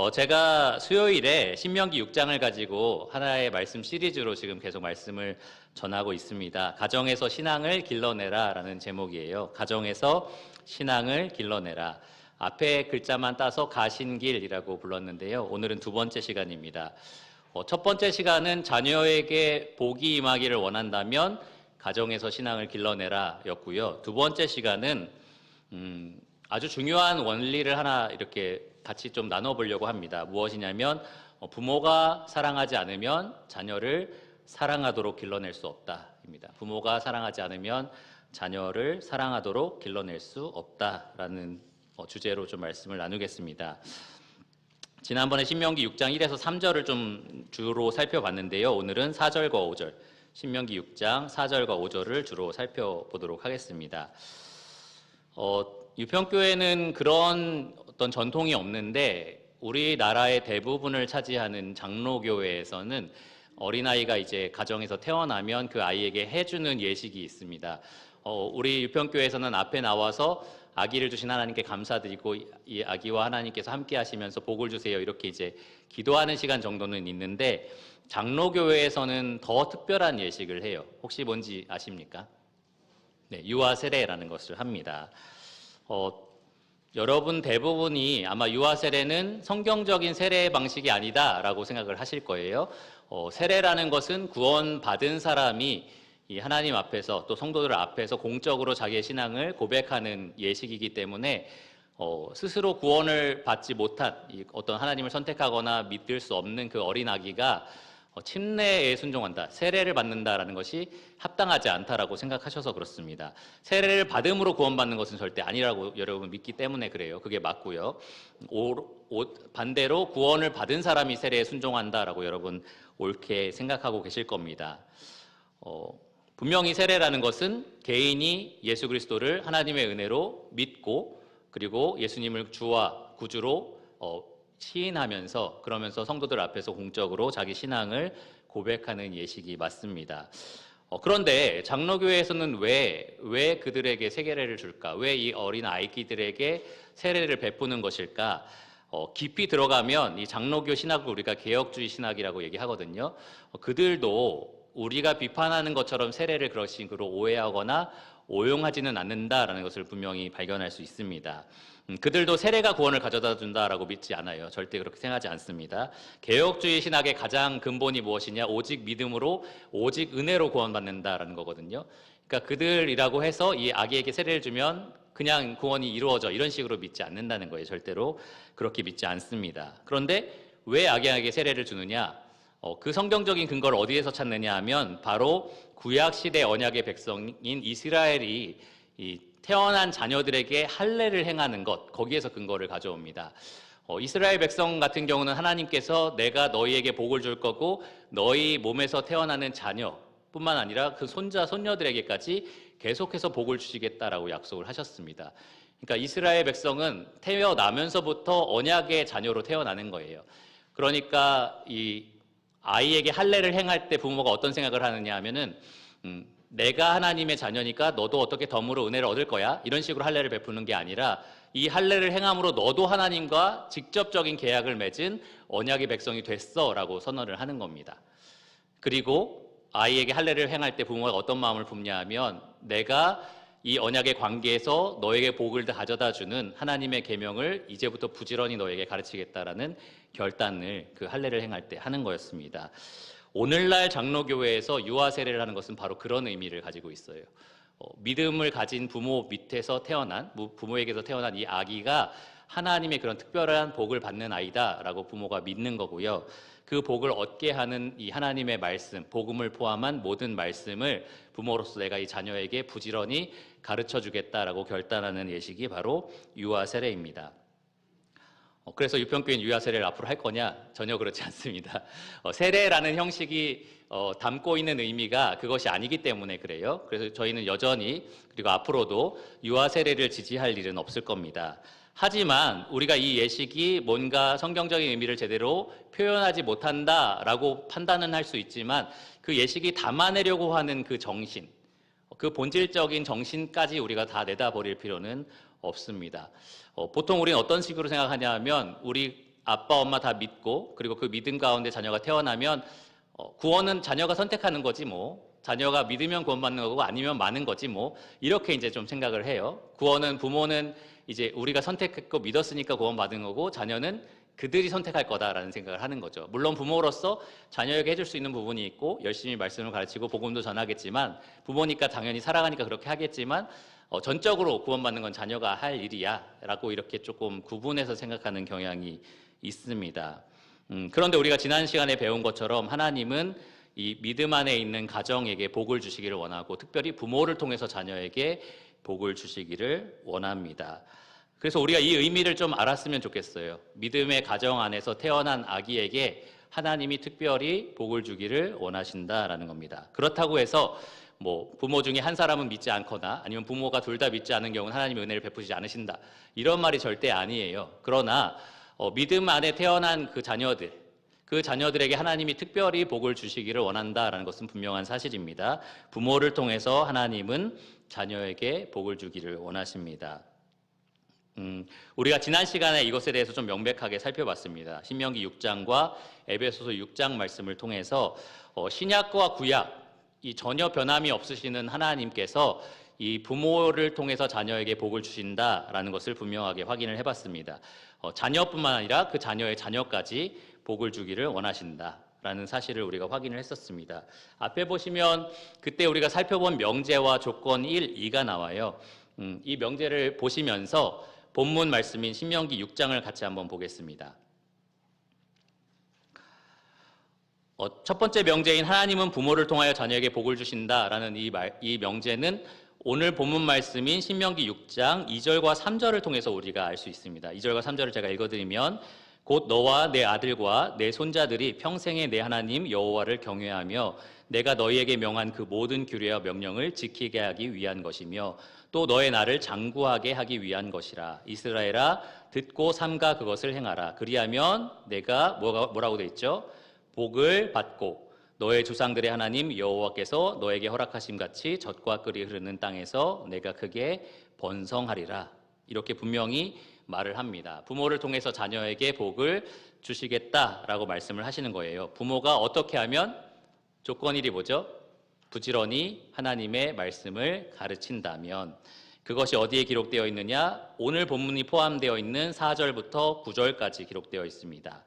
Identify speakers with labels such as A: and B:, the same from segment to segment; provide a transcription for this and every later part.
A: 제가 수요일에 신명기 6장을 가지고 하나의 말씀 시리즈로 지금 계속 말씀을 전하고 있습니다. 가정에서 신앙을 길러내라 라는 제목이에요. 가정에서 신앙을 길러내라. 앞에 글자만 따서 가신길이라고 불렀는데요. 오늘은 두 번째 시간입니다. 첫 번째 시간은 자녀에게 복이 임하기를 원한다면 가정에서 신앙을 길러내라 였고요. 두 번째 시간은 아주 중요한 원리를 하나 이렇게 같이 좀 나눠보려고 합니다. 무엇이냐면 부모가 사랑하지 않으면 자녀를 사랑하도록 길러낼 수 없다입니다. 부모가 사랑하지 않으면 자녀를 사랑하도록 길러낼 수 없다라는 주제로 좀 말씀을 나누겠습니다. 지난번에 신명기 6장 1에서 3절을 좀 주로 살펴봤는데요. 오늘은 4절과 5절, 신명기 6장 4절과 5절을 주로 살펴보도록 하겠습니다. 유평교회는 그런 어떤 전통이 없는데 우리나라의 대부분을 차지하는 장로교회에서는 어린아이가 이제 가정에서 태어나면 그 아이에게 해주는 예식이 있습니다. 우리 유평교회에서는 앞에 나와서 아기를 주신 하나님께 감사드리고 이 아기와 하나님께서 함께 하시면서 복을 주세요 이렇게 이제 기도하는 시간 정도는 있는데 장로교회에서는 더 특별한 예식을 해요. 혹시 뭔지 아십니까? 네, 유아 세례라는 것을 합니다. 여러분 대부분이 아마 유아 세례는 성경적인 세례 방식이 아니다라고 생각을 하실 거예요. 세례라는 것은 구원받은 사람이 이 하나님 앞에서 또 성도들 앞에서 공적으로 자기의 신앙을 고백하는 예식이기 때문에 스스로 구원을 받지 못한 어떤 하나님을 선택하거나 믿을 수 없는 그 어린 아기가 침례에 순종한다, 세례를 받는다라는 것이 합당하지 않다라고 생각하셔서 그렇습니다. 세례를 받음으로 구원받는 것은 절대 아니라고 여러분 믿기 때문에 그래요. 그게 맞고요. 반대로 구원을 받은 사람이 세례에 순종한다라고 여러분 옳게 생각하고 계실 겁니다. 분명히 세례라는 것은 개인이 예수 그리스도를 하나님의 은혜로 믿고 그리고 예수님을 주와 구주로 시인하면서 그러면서 성도들 앞에서 공적으로 자기 신앙을 고백하는 예식이 맞습니다. 그런데 장로교회에서는 왜 그들에게 세례를 줄까? 왜 이 어린 아이들에게 세례를 베푸는 것일까? 깊이 들어가면 이 장로교 신학을 우리가 개혁주의 신학이라고 얘기하거든요. 그들도 우리가 비판하는 것처럼 세례를 그런 식으로 오해하거나 오용하지는 않는다라는 것을 분명히 발견할 수 있습니다. 그들도 세례가 구원을 가져다 준다라고 믿지 않아요. 절대 그렇게 생각하지 않습니다. 개혁주의 신학의 가장 근본이 무엇이냐? 오직 믿음으로, 오직 은혜로 구원받는다라는 거거든요. 그러니까 그들이라고 해서 이 아기에게 세례를 주면 그냥 구원이 이루어져 이런 식으로 믿지 않는다는 거예요. 절대로 그렇게 믿지 않습니다. 그런데 왜 아기에게 세례를 주느냐? 그 성경적인 근거를 어디에서 찾느냐 하면 바로 구약시대 언약의 백성인 이스라엘이 이 태어난 자녀들에게 할례를 행하는 것, 거기에서 근거를 가져옵니다. 이스라엘 백성 같은 경우는 하나님께서 내가 너희에게 복을 줄 거고 너희 몸에서 태어나는 자녀뿐만 아니라 그 손자, 손녀들에게까지 계속해서 복을 주시겠다라고 약속을 하셨습니다. 그러니까 이스라엘 백성은 태어나면서부터 언약의 자녀로 태어나는 거예요. 그러니까 이 아이에게 할례를 행할 때 부모가 어떤 생각을 하느냐 하면은 내가 하나님의 자녀니까 너도 어떻게 덤으로 은혜를 얻을 거야? 이런 식으로 할례를 베푸는 게 아니라 이 할례를 행함으로 너도 하나님과 직접적인 계약을 맺은 언약의 백성이 됐어라고 선언을 하는 겁니다. 그리고 아이에게 할례를 행할 때 부모가 어떤 마음을 품냐 하면 내가 이 언약의 관계에서 너에게 복을 가져다 주는 하나님의 계명을 이제부터 부지런히 너에게 가르치겠다라는 결단을 그 할례를 행할 때 하는 거였습니다. 오늘날 장로교회에서 유아 세례를 하는 것은 바로 그런 의미를 가지고 있어요. 믿음을 가진 부모 밑에서 태어난, 부모에게서 태어난 이 아기가 하나님의 그런 특별한 복을 받는 아이다라고 부모가 믿는 거고요. 그 복을 얻게 하는 이 하나님의 말씀, 복음을 포함한 모든 말씀을 부모로서 내가 이 자녀에게 부지런히 가르쳐 주겠다라고 결단하는 예식이 바로 유아 세례입니다. 그래서 유평교회는 유아 세례를 앞으로 할 거냐? 전혀 그렇지 않습니다. 세례라는 형식이 담고 있는 의미가 그것이 아니기 때문에 그래요. 그래서 저희는 여전히 그리고 앞으로도 유아 세례를 지지할 일은 없을 겁니다. 하지만 우리가 이 예식이 뭔가 성경적인 의미를 제대로 표현하지 못한다라고 판단은 할 수 있지만 그 예식이 담아내려고 하는 그 정신, 그 본질적인 정신까지 우리가 다 내다버릴 필요는 없습니다. 보통 우리는 어떤 식으로 생각하냐 하면 우리 아빠, 엄마 다 믿고 그리고 그 믿음 가운데 자녀가 태어나면 구원은 자녀가 선택하는 거지 뭐. 자녀가 믿으면 구원받는 거고 아니면 마는 거지 뭐. 이렇게 이제 좀 생각을 해요. 구원은 부모는 이제 우리가 선택했고 믿었으니까 구원받은 거고 자녀는 그들이 선택할 거다라는 생각을 하는 거죠. 물론 부모로서 자녀에게 해줄 수 있는 부분이 있고 열심히 말씀을 가르치고 복음도 전하겠지만 부모니까 당연히 살아가니까 그렇게 하겠지만 전적으로 구원받는 건 자녀가 할 일이야 라고 이렇게 조금 구분해서 생각하는 경향이 있습니다. 그런데 우리가 지난 시간에 배운 것처럼 하나님은 이 믿음 안에 있는 가정에게 복을 주시기를 원하고 특별히 부모를 통해서 자녀에게 복을 주시기를 원합니다. 그래서 우리가 이 의미를 좀 알았으면 좋겠어요. 믿음의 가정 안에서 태어난 아기에게 하나님이 특별히 복을 주기를 원하신다라는 겁니다. 그렇다고 해서 뭐 부모 중에 한 사람은 믿지 않거나 아니면 부모가 둘 다 믿지 않은 경우는 하나님의 은혜를 베푸시지 않으신다. 이런 말이 절대 아니에요. 그러나 믿음 안에 태어난 그 자녀들에게 하나님이 특별히 복을 주시기를 원한다라는 것은 분명한 사실입니다. 부모를 통해서 하나님은 자녀에게 복을 주기를 원하십니다. 우리가 지난 시간에 이것에 대해서 좀 명백하게 살펴봤습니다. 신명기 6장과 에베소서 6장 말씀을 통해서 신약과 구약 이 전혀 변함이 없으시는 하나님께서 이 부모를 통해서 자녀에게 복을 주신다라는 것을 분명하게 확인을 해봤습니다. 자녀뿐만 아니라 그 자녀의 자녀까지 복을 주기를 원하신다라는 사실을 우리가 확인을 했었습니다. 앞에 보시면 그때 우리가 살펴본 명제와 조건 1, 2가 나와요. 이 명제를 보시면서 본문 말씀인 신명기 6장을 같이 한번 보겠습니다. 첫 번째 명제인 하나님은 부모를 통하여 자녀에게 복을 주신다라는 이 명제는 오늘 본문 말씀인 신명기 6장 2절과 3절을 통해서 우리가 알 수 있습니다. 2절과 3절을 제가 읽어드리면 곧 너와 내 아들과 내 손자들이 평생에 내 하나님 여호와를 경외하며 내가 너희에게 명한 그 모든 규례와 명령을 지키게 하기 위한 것이며 또 너의 나를 장구하게 하기 위한 것이라. 이스라엘아 듣고 삼가 그것을 행하라. 그리하면 내가 뭐라고 돼 있죠? 복을 받고 너의 조상들의 하나님 여호와께서 너에게 허락하심 같이 젖과 꿀이 흐르는 땅에서 내가 크게 번성하리라. 이렇게 분명히 말을 합니다. 부모를 통해서 자녀에게 복을 주시겠다라고 말씀을 하시는 거예요. 부모가 어떻게 하면 조건 1이 뭐죠? 부지런히 하나님의 말씀을 가르친다면. 그것이 어디에 기록되어 있느냐? 오늘 본문이 포함되어 있는 4절부터 9절까지 기록되어 있습니다.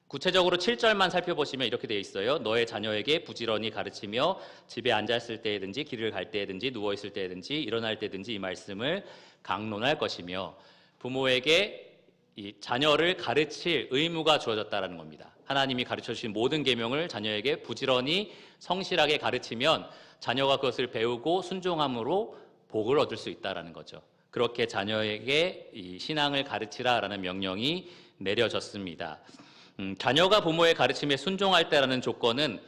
A: 구체적으로 7절만 살펴보시면 이렇게 되어 있어요. 너의 자녀에게 부지런히 가르치며 집에 앉았을 때든지 길을 갈 때든지 누워있을 때든지 일어날 때든지 이 말씀을 강론할 것이며 부모에게 이 자녀를 가르칠 의무가 주어졌다는 겁니다. 하나님이 가르쳐주신 모든 계명을 자녀에게 부지런히 성실하게 가르치면 자녀가 그것을 배우고 순종함으로 복을 얻을 수 있다는 거죠. 그렇게 자녀에게 이 신앙을 가르치라라는 명령이 내려졌습니다. 자녀가 부모의 가르침에 순종할 때라는 조건은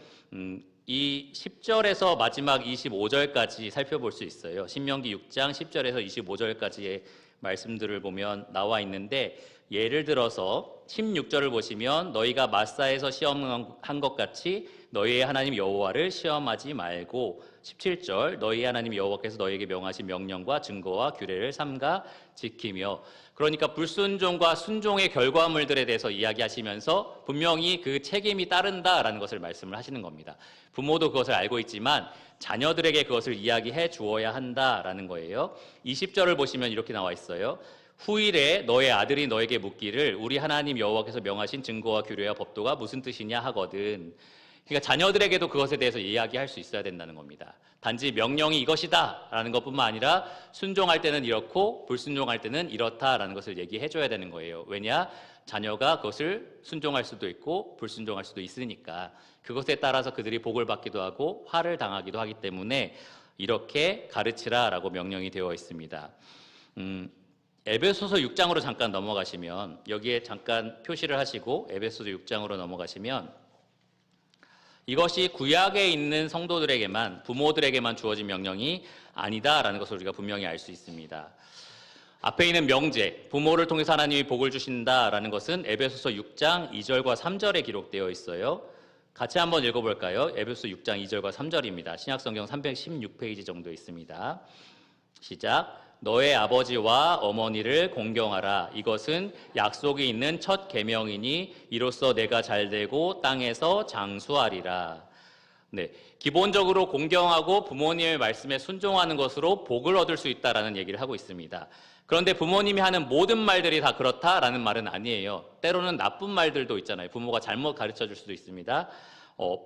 A: 이 10절에서 마지막 25절까지 살펴볼 수 있어요. 신명기 6장 10절에서 25절까지의 말씀들을 보면 나와 있는데 예를 들어서 16절을 보시면 너희가 마사에서 시험한 것 같이 너희의 하나님 여호와를 시험하지 말고 17절 너희의 하나님 여호와께서 너희에게 명하신 명령과 증거와 규례를 삼가 지키며 그러니까 불순종과 순종의 결과물들에 대해서 이야기하시면서 분명히 그 책임이 따른다라는 것을 말씀을 하시는 겁니다. 부모도 그것을 알고 있지만 자녀들에게 그것을 이야기해 주어야 한다라는 거예요. 20절을 보시면 이렇게 나와 있어요. 후일에 너의 아들이 너에게 묻기를 우리 하나님 여호와께서 명하신 증거와 규례와 법도가 무슨 뜻이냐 하거든. 그러니까 자녀들에게도 그것에 대해서 이야기할 수 있어야 된다는 겁니다. 단지 명령이 이것이다 라는 것뿐만 아니라 순종할 때는 이렇고 불순종할 때는 이렇다라는 것을 얘기해 줘야 되는 거예요. 왜냐? 자녀가 그것을 순종할 수도 있고 불순종할 수도 있으니까 그것에 따라서 그들이 복을 받기도 하고 화를 당하기도 하기 때문에 이렇게 가르치라라고 명령이 되어 있습니다. 에베소서 6장으로 잠깐 넘어가시면 여기에 잠깐 표시를 하시고 에베소서 6장으로 넘어가시면 이것이 구약에 있는 성도들에게만 부모들에게만 주어진 명령이 아니다라는 것을 우리가 분명히 알 수 있습니다. 앞에 있는 명제, 부모를 통해서 하나님이 복을 주신다라는 것은 에베소서 6장 2절과 3절에 기록되어 있어요. 같이 한번 읽어볼까요? 에베소서 6장 2절과 3절입니다. 신약성경 316페이지 정도 있습니다. 시작. 너의 아버지와 어머니를 공경하라. 이것은 약속이 있는 첫 계명이니 이로써 내가 잘되고 땅에서 장수하리라. 네, 기본적으로 공경하고 부모님의 말씀에 순종하는 것으로 복을 얻을 수 있다라는 얘기를 하고 있습니다. 그런데 부모님이 하는 모든 말들이 다 그렇다라는 말은 아니에요. 때로는 나쁜 말들도 있잖아요. 부모가 잘못 가르쳐 줄 수도 있습니다.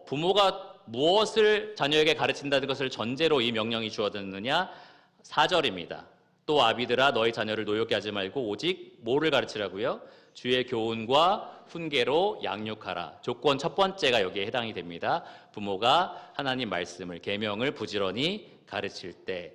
A: 부모가 무엇을 자녀에게 가르친다는 것을 전제로 이 명령이 주어졌느냐? 4절입니다. 또 아비들아 너희 자녀를 노엽게 하지 말고 오직 뭐를 가르치라고요? 주의 교훈과 훈계로 양육하라. 조건 첫 번째가 여기에 해당이 됩니다. 부모가 하나님 말씀을 계명을 부지런히 가르칠 때,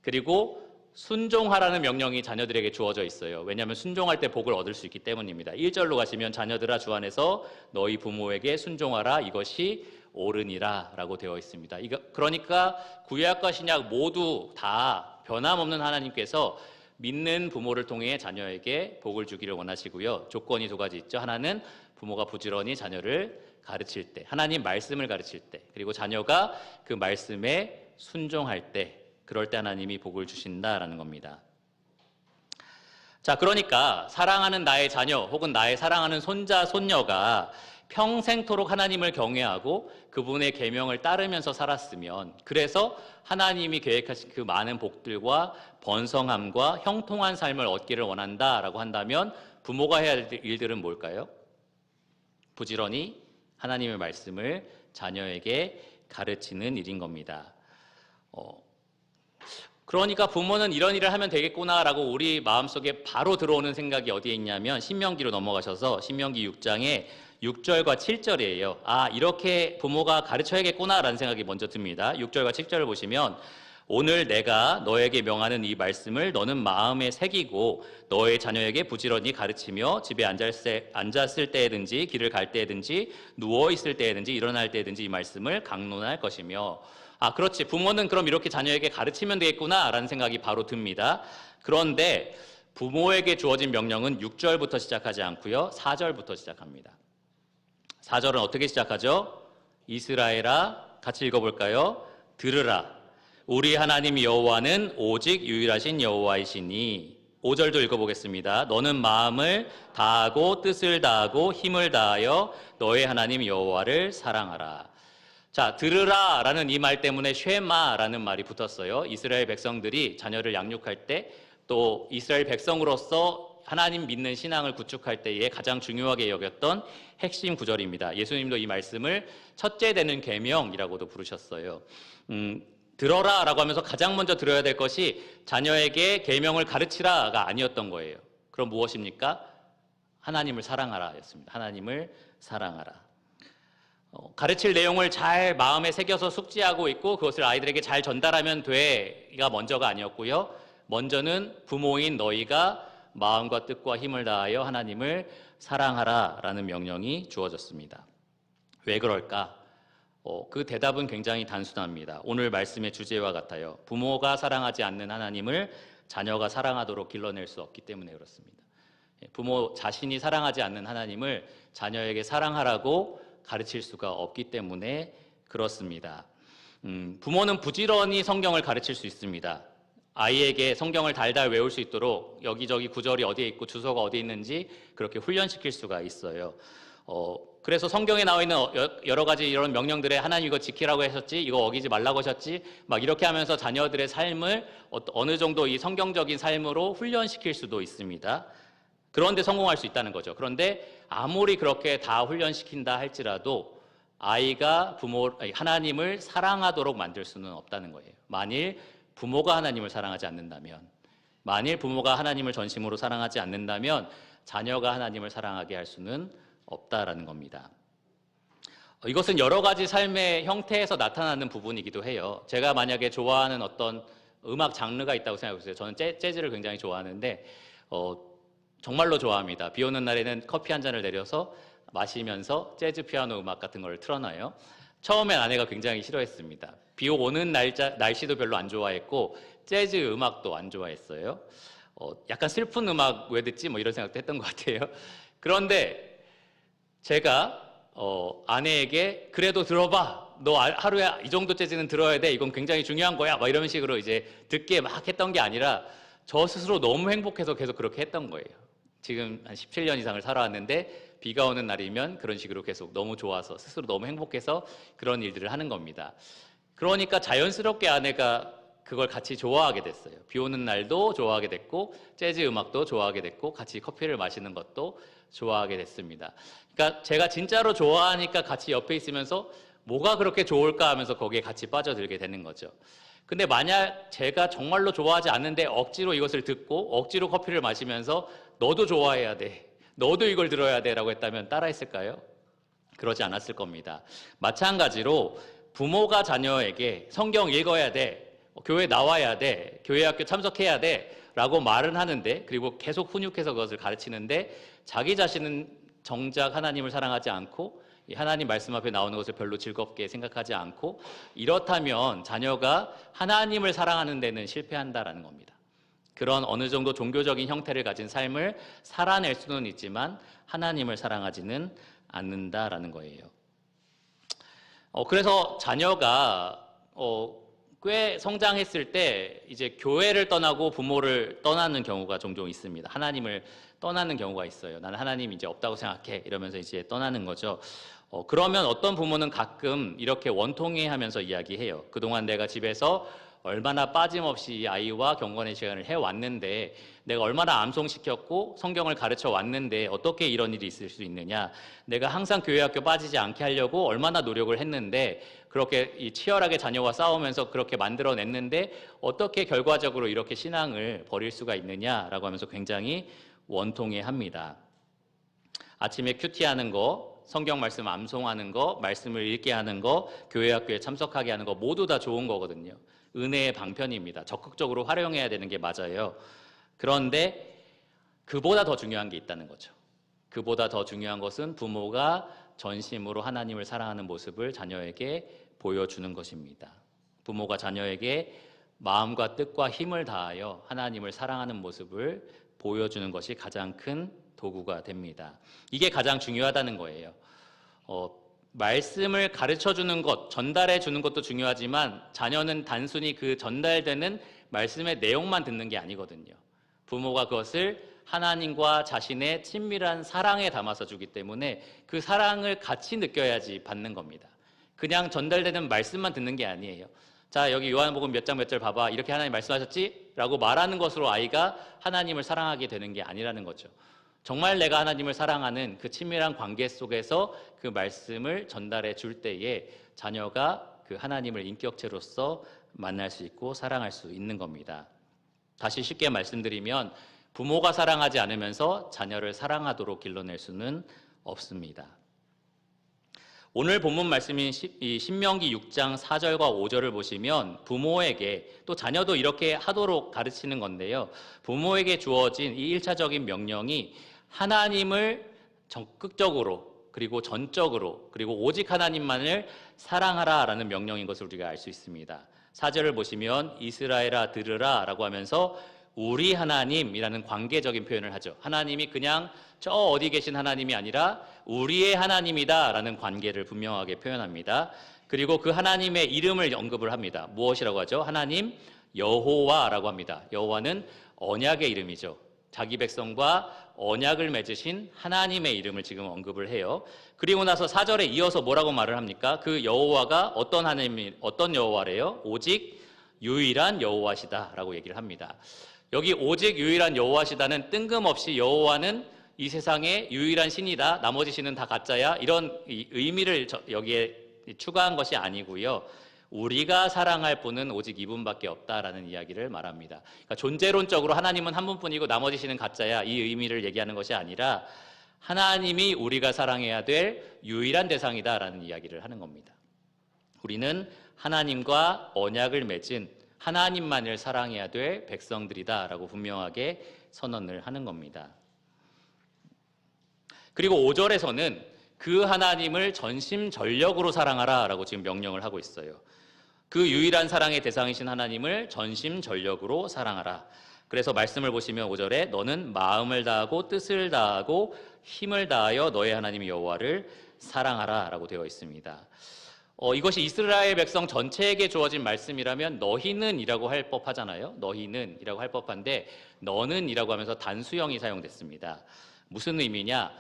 A: 그리고 순종하라는 명령이 자녀들에게 주어져 있어요. 왜냐하면 순종할 때 복을 얻을 수 있기 때문입니다. 1절로 가시면 자녀들아 주 안에서 너희 부모에게 순종하라. 이것이 옳으니라 라고 되어 있습니다. 그러니까 구약과 신약 모두 다 변함없는 하나님께서 믿는 부모를 통해 자녀에게 복을 주기를 원하시고요. 조건이 두 가지 있죠. 하나는 부모가 부지런히 자녀를 가르칠 때, 하나님 말씀을 가르칠 때, 그리고 자녀가 그 말씀에 순종할 때, 그럴 때 하나님이 복을 주신다라는 겁니다. 자, 그러니까 사랑하는 나의 자녀 혹은 나의 사랑하는 손자, 손녀가 평생토록 하나님을 경외하고 그분의 계명을 따르면서 살았으면, 그래서 하나님이 계획하신 그 많은 복들과 번성함과 형통한 삶을 얻기를 원한다라고 한다면 부모가 해야 할 일들은 뭘까요? 부지런히 하나님의 말씀을 자녀에게 가르치는 일인 겁니다. 그러니까 부모는 이런 일을 하면 되겠구나라고 우리 마음속에 바로 들어오는 생각이 어디에 있냐면 신명기로 넘어가셔서 신명기 6장에 6절과 7절이에요. 아, 이렇게 부모가 가르쳐야겠구나라는 생각이 먼저 듭니다. 6절과 7절을 보시면 오늘 내가 너에게 명하는 이 말씀을 너는 마음에 새기고 너의 자녀에게 부지런히 가르치며 집에 앉았을 때든지 길을 갈 때든지 누워있을 때든지 일어날 때든지 이 말씀을 강론할 것이며. 아, 그렇지. 부모는 그럼 이렇게 자녀에게 가르치면 되겠구나라는 생각이 바로 듭니다. 그런데 부모에게 주어진 명령은 6절부터 시작하지 않고요. 4절부터 시작합니다. 4절은 어떻게 시작하죠? 이스라엘아, 같이 읽어볼까요? 들으라. 우리 하나님 여호와는 오직 유일하신 여호와이시니. 5절도 읽어보겠습니다. 너는 마음을 다하고 뜻을 다하고 힘을 다하여 너의 하나님 여호와를 사랑하라. 자, 들으라라는 이 말 때문에 쉐마라는 말이 붙었어요. 이스라엘 백성들이 자녀를 양육할 때, 또 이스라엘 백성으로서 하나님 믿는 신앙을 구축할 때에 가장 중요하게 여겼던 핵심 구절입니다. 예수님도 이 말씀을 첫째 되는 계명이라고도 부르셨어요. 들어라라고 하면서 가장 먼저 들어야 될 것이 자녀에게 계명을 가르치라가 아니었던 거예요. 그럼 무엇입니까? 하나님을 사랑하라였습니다. 하나님을 사랑하라. 가르칠 내용을 잘 마음에 새겨서 숙지하고 있고 그것을 아이들에게 잘 전달하면 돼가 먼저가 아니었고요. 먼저는 부모인 너희가 마음과 뜻과 힘을 다하여 하나님을 사랑하라라는 명령이 주어졌습니다. 왜 그럴까? 그 대답은 굉장히 단순합니다. 오늘 말씀의 주제와 같아요. 부모가 사랑하지 않는 하나님을 자녀가 사랑하도록 길러낼 수 없기 때문에 그렇습니다. 부모 자신이 사랑하지 않는 하나님을 자녀에게 사랑하라고 가르칠 수가 없기 때문에 그렇습니다. 부모는 부지런히 성경을 가르칠 수 있습니다. 아이에게 성경을 달달 외울 수 있도록 여기저기 구절이 어디에 있고 주소가 어디에 있는지 그렇게 훈련시킬 수가 있어요. 그래서 성경에 나와 있는 여러 가지 이런 명령들에 하나님 이거 지키라고 하셨지, 이거 어기지 말라고 하셨지, 막 이렇게 하면서 자녀들의 삶을 어느 정도 이 성경적인 삶으로 훈련시킬 수도 있습니다. 그런데 성공할 수 있다는 거죠. 그런데 아무리 그렇게 다 훈련시킨다 할지라도 아이가 하나님을 사랑하도록 만들 수는 없다는 거예요. 만일 부모가 하나님을 사랑하지 않는다면, 만일 부모가 하나님을 전심으로 사랑하지 않는다면 자녀가 하나님을 사랑하게 할 수는 없다라는 겁니다. 이것은 여러 가지 삶의 형태에서 나타나는 부분이기도 해요. 제가 만약에 좋아하는 어떤 음악 장르가 있다고 생각해 보세요. 저는 재즈를 굉장히 좋아하는데 정말로 좋아합니다. 비 오는 날에는 커피 한 잔을 내려서 마시면서 재즈 피아노 음악 같은 걸 틀어놔요. 처음엔 아내가 굉장히 싫어했습니다. 비 오는 날씨도 별로 안 좋아했고 재즈 음악도 안 좋아했어요. 약간 슬픈 음악 왜 듣지? 뭐 이런 생각도 했던 것 같아요. 그런데 제가 아내에게 그래도 들어봐. 너 하루에 이 정도 재즈는 들어야 돼. 이건 굉장히 중요한 거야. 막 이런 식으로 이제 듣게 막 했던 게 아니라 저 스스로 너무 행복해서 계속 그렇게 했던 거예요. 지금 한 17년 이상을 살아왔는데 비가 오는 날이면 그런 식으로 계속 너무 좋아서 스스로 너무 행복해서 그런 일들을 하는 겁니다. 그러니까 자연스럽게 아내가 그걸 같이 좋아하게 됐어요. 비 오는 날도 좋아하게 됐고 재즈 음악도 좋아하게 됐고 같이 커피를 마시는 것도 좋아하게 됐습니다. 그러니까 제가 진짜로 좋아하니까 같이 옆에 있으면서 뭐가 그렇게 좋을까 하면서 거기에 같이 빠져들게 되는 거죠. 근데 만약 제가 정말로 좋아하지 않는데 억지로 이것을 듣고 억지로 커피를 마시면서 너도 좋아해야 돼, 너도 이걸 들어야 돼 라고 했다면 따라했을까요? 그러지 않았을 겁니다. 마찬가지로 부모가 자녀에게 성경 읽어야 돼, 교회 나와야 돼, 교회 학교 참석해야 돼 라고 말은 하는데, 그리고 계속 훈육해서 그것을 가르치는데 자기 자신은 정작 하나님을 사랑하지 않고 하나님 말씀 앞에 나오는 것을 별로 즐겁게 생각하지 않고, 이렇다면 자녀가 하나님을 사랑하는 데는 실패한다라는 겁니다. 그런 어느 정도 종교적인 형태를 가진 삶을 살아낼 수는 있지만 하나님을 사랑하지는 않는다라는 거예요. 그래서 자녀가 꽤 성장했을 때 이제 교회를 떠나고 부모를 떠나는 경우가 종종 있습니다. 하나님을 떠나는 경우가 있어요. 나는 하나님 이제 없다고 생각해 이러면서 이제 떠나는 거죠. 그러면 어떤 부모는 가끔 이렇게 원통해하면서 이야기해요. 그동안 내가 집에서 얼마나 빠짐없이 아이와 경건의 시간을 해왔는데, 내가 얼마나 암송시켰고 성경을 가르쳐 왔는데 어떻게 이런 일이 있을 수 있느냐, 내가 항상 교회 학교 빠지지 않게 하려고 얼마나 노력을 했는데, 그렇게 치열하게 자녀와 싸우면서 그렇게 만들어냈는데 어떻게 결과적으로 이렇게 신앙을 버릴 수가 있느냐라고 하면서 굉장히 원통해합니다. 아침에 큐티하는 거, 성경 말씀 암송하는 거, 말씀을 읽게 하는 거, 교회 학교에 참석하게 하는 거 모두 다 좋은 거거든요. 은혜의 방편입니다. 적극적으로 활용해야 되는 게 맞아요. 그런데 그보다 더 중요한 게 있다는 거죠. 그보다 더 중요한 것은 부모가 전심으로 하나님을 사랑하는 모습을 자녀에게 보여주는 것입니다. 부모가 자녀에게 마음과 뜻과 힘을 다하여 하나님을 사랑하는 모습을 보여주는 것이 가장 큰 도구가 됩니다. 이게 가장 중요하다는 거예요. 말씀을 가르쳐주는 것, 전달해주는 것도 중요하지만 자녀는 단순히 그 전달되는 말씀의 내용만 듣는 게 아니거든요. 부모가 그것을 하나님과 자신의 친밀한 사랑에 담아서 주기 때문에 그 사랑을 같이 느껴야지 받는 겁니다. 그냥 전달되는 말씀만 듣는 게 아니에요. 자, 여기 요한복음 몇 장 몇 절 봐봐, 이렇게 하나님 말씀하셨지? 라고 말하는 것으로 아이가 하나님을 사랑하게 되는 게 아니라는 거죠. 정말 내가 하나님을 사랑하는 그 친밀한 관계 속에서 그 말씀을 전달해 줄 때에 자녀가 그 하나님을 인격체로서 만날 수 있고 사랑할 수 있는 겁니다. 다시 쉽게 말씀드리면 부모가 사랑하지 않으면서 자녀를 사랑하도록 길러낼 수는 없습니다. 오늘 본문 말씀인 신명기 6장 4절과 5절을 보시면 부모에게, 또 자녀도 이렇게 하도록 가르치는 건데요, 부모에게 주어진 이 1차적인 명령이 하나님을 적극적으로 그리고 전적으로 그리고 오직 하나님만을 사랑하라라는 명령인 것을 우리가 알 수 있습니다. 4절을 보시면 이스라엘아 들으라 라고 하면서 우리 하나님이라는 관계적인 표현을 하죠. 하나님이 그냥 저 어디 계신 하나님이 아니라 우리의 하나님이다 라는 관계를 분명하게 표현합니다. 그리고 그 하나님의 이름을 언급을 합니다. 무엇이라고 하죠? 하나님 여호와라고 합니다. 여호와는 언약의 이름이죠. 자기 백성과 언약을 맺으신 하나님의 이름을 지금 언급을 해요. 그리고 나서 4절에 이어서 뭐라고 말을 합니까? 그 여호와가 어떤 하나님, 어떤 여호와래요? 오직 유일한 여호와시다라고 얘기를 합니다. 여기 오직 유일한 여호와시다는 뜬금없이 여호와는 이 세상의 유일한 신이다, 나머지 신은 다 가짜야, 이런 의미를 여기에 추가한 것이 아니고요. 우리가 사랑할 분은 오직 이분밖에 없다라는 이야기를 말합니다. 그러니까 존재론적으로 하나님은 한 분뿐이고 나머지 신은 가짜야, 이 의미를 얘기하는 것이 아니라 하나님이 우리가 사랑해야 될 유일한 대상이다라는 이야기를 하는 겁니다. 우리는 하나님과 언약을 맺은 하나님만을 사랑해야 될 백성들이다라고 분명하게 선언을 하는 겁니다. 그리고 5절에서는 그 하나님을 전심전력으로 사랑하라라고 지금 명령을 하고 있어요. 그 유일한 사랑의 대상이신 하나님을 전심전력으로 사랑하라. 그래서 말씀을 보시면 5절에 너는 마음을 다하고 뜻을 다하고 힘을 다하여 너의 하나님 여호와를 사랑하라 라고 되어 있습니다. 이것이 이스라엘 백성 전체에게 주어진 말씀이라면 너희는이라고 할 법하잖아요. 너희는이라고 할 법한데 너는이라고 하면서 단수형이 사용됐습니다. 무슨 의미냐?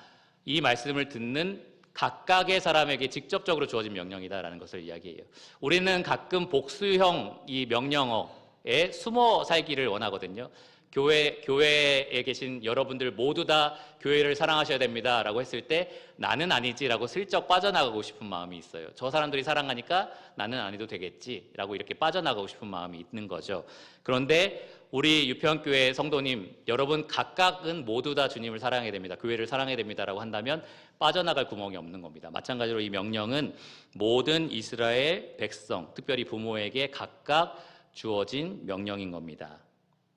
A: 이 말씀을 듣는 각각의 사람에게 직접적으로 주어진 명령이다라는 것을 이야기해요. 우리는 가끔 복수형 이 명령어에 숨어 살기를 원하거든요. 교회에 계신 여러분들 모두 다 교회를 사랑하셔야 됩니다 라고 했을 때 나는 아니지라고 슬쩍 빠져나가고 싶은 마음이 있어요. 저 사람들이 사랑하니까 나는 안 해도 되겠지 라고 이렇게 빠져나가고 싶은 마음이 있는 거죠. 그런데 우리 유평교회 성도님 여러분 각각은 모두 다 주님을 사랑해야 됩니다. 교회를 사랑해야 됩니다 라고 한다면 빠져나갈 구멍이 없는 겁니다. 마찬가지로 이 명령은 모든 이스라엘 백성 특별히 부모에게 각각 주어진 명령인 겁니다.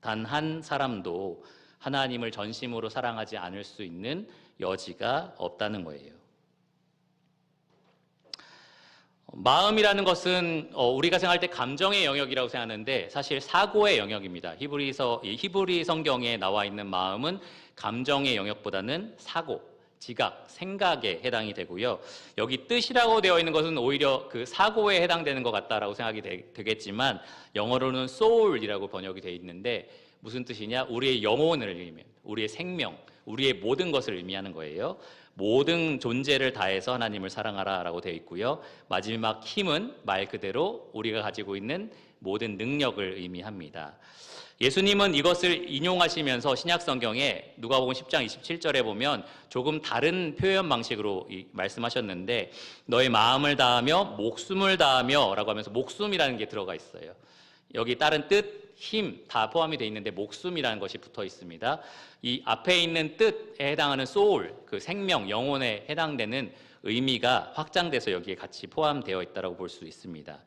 A: 단 한 사람도 하나님을 전심으로 사랑하지 않을 수 있는 여지가 없다는 거예요. 마음이라는 것은 우리가 생각할 때 감정의 영역이라고 생각하는데 사실 사고의 영역입니다. 히브리 성경에 나와 있는 마음은 감정의 영역보다는 사고, 지각, 생각에 해당이 되고요. 여기 뜻이라고 되어 있는 것은 오히려 그 사고에 해당되는 것 같다라고 생각이 되겠지만 영어로는 soul이라고 번역이 되어 있는데 무슨 뜻이냐? 우리의 영혼을 의미합니다. 우리의 생명, 우리의 모든 것을 의미하는 거예요. 모든 존재를 다해서 하나님을 사랑하라라고 되어 있고요. 마지막 힘은 말 그대로 우리가 가지고 있는 모든 능력을 의미합니다. 예수님은 이것을 인용하시면서 신약성경에 누가복음 10장 27절에 보면 조금 다른 표현 방식으로 말씀하셨는데 너의 마음을 다하며 목숨을 다하며 라고 하면서 목숨이라는 게 들어가 있어요. 여기 다른 뜻, 힘 다 포함이 되어 있는데 목숨이라는 것이 붙어 있습니다. 이 앞에 있는 뜻에 해당하는 soul, 그 생명, 영혼에 해당되는 의미가 확장돼서 여기에 같이 포함되어 있다고 볼 수 있습니다.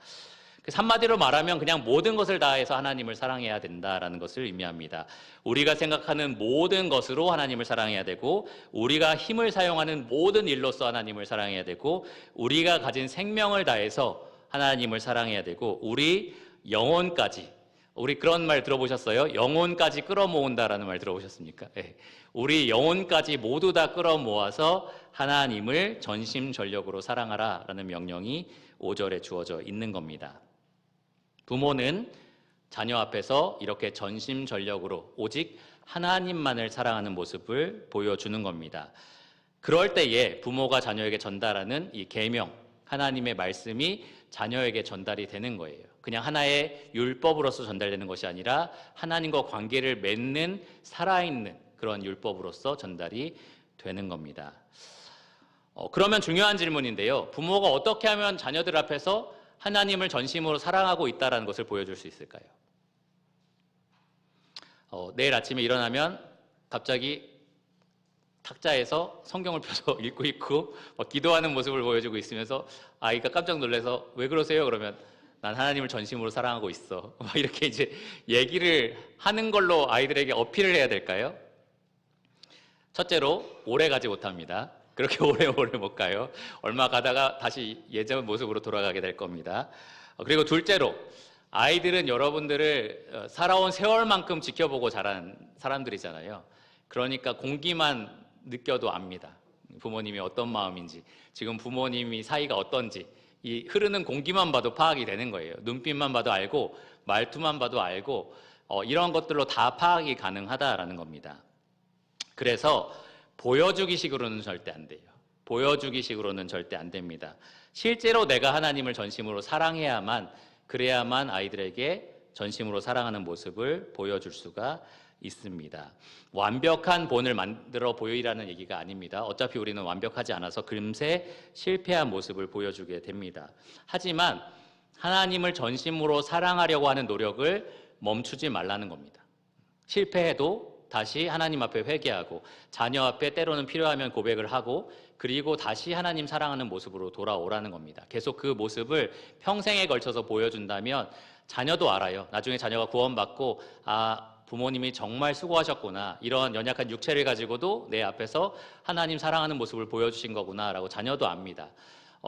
A: 한마디로 말하면 그냥 모든 것을 다해서 하나님을 사랑해야 된다라는 것을 의미합니다. 우리가 생각하는 모든 것으로 하나님을 사랑해야 되고 우리가 힘을 사용하는 모든 일로서 하나님을 사랑해야 되고 우리가 가진 생명을 다해서 하나님을 사랑해야 되고 우리 영혼까지 우리 그런 말 들어보셨어요? 영혼까지 끌어모은다라는 말 들어보셨습니까? 네. 우리 영혼까지 모두 다 끌어모아서 하나님을 전심전력으로 사랑하라라는 명령이 5절에 주어져 있는 겁니다. 부모는 자녀 앞에서 이렇게 전심전력으로 오직 하나님만을 사랑하는 모습을 보여주는 겁니다. 그럴 때에 부모가 자녀에게 전달하는 이 계명, 하나님의 말씀이 자녀에게 전달이 되는 거예요. 그냥 하나의 율법으로서 전달되는 것이 아니라 하나님과 관계를 맺는 살아있는 그런 율법으로서 전달이 되는 겁니다. 그러면 중요한 질문인데요. 부모가 어떻게 하면 자녀들 앞에서 하나님을 전심으로 사랑하고 있다는 것을 보여줄 수 있을까요? 내일 아침에 일어나면 갑자기 탁자에서 성경을 펴서 읽고 있고 기도하는 모습을 보여주고 있으면서 아이가 깜짝 놀라서 왜 그러세요? 그러면 난 하나님을 전심으로 사랑하고 있어. 이렇게 이제 얘기를 하는 걸로 아이들에게 어필을 해야 될까요? 첫째로 오래 가지 못합니다. 그렇게 오래 못 가요. 얼마 가다가 다시 예전 모습으로 돌아가게 될 겁니다. 그리고 둘째로 아이들은 여러분들을 살아온 세월만큼 지켜보고 자란 사람들이잖아요. 그러니까 공기만 느껴도 압니다. 부모님이 어떤 마음인지, 지금 부모님이 사이가 어떤지 이 흐르는 공기만 봐도 파악이 되는 거예요. 눈빛만 봐도 알고 말투만 봐도 알고 이런 것들로 다 파악이 가능하다라는 겁니다. 그래서 보여주기식으로는 절대 안 돼요. 보여주기식으로는 절대 안 됩니다. 실제로 내가 하나님을 전심으로 사랑해야만 그래야만 아이들에게 전심으로 사랑하는 모습을 보여줄 수가 있습니다. 완벽한 본을 만들어 보이라는 얘기가 아닙니다. 어차피 우리는 완벽하지 않아서 금세 실패한 모습을 보여주게 됩니다. 하지만 하나님을 전심으로 사랑하려고 하는 노력을 멈추지 말라는 겁니다. 실패해도 다시 하나님 앞에 회개하고 자녀 앞에 때로는 필요하면 고백을 하고 그리고 다시 하나님 사랑하는 모습으로 돌아오라는 겁니다. 계속 그 모습을 평생에 걸쳐서 보여준다면 자녀도 알아요. 나중에 자녀가 구원받고 부모님이 정말 수고하셨구나. 이런 연약한 육체를 가지고도 내 앞에서 하나님 사랑하는 모습을 보여주신 거구나 라고 자녀도 압니다.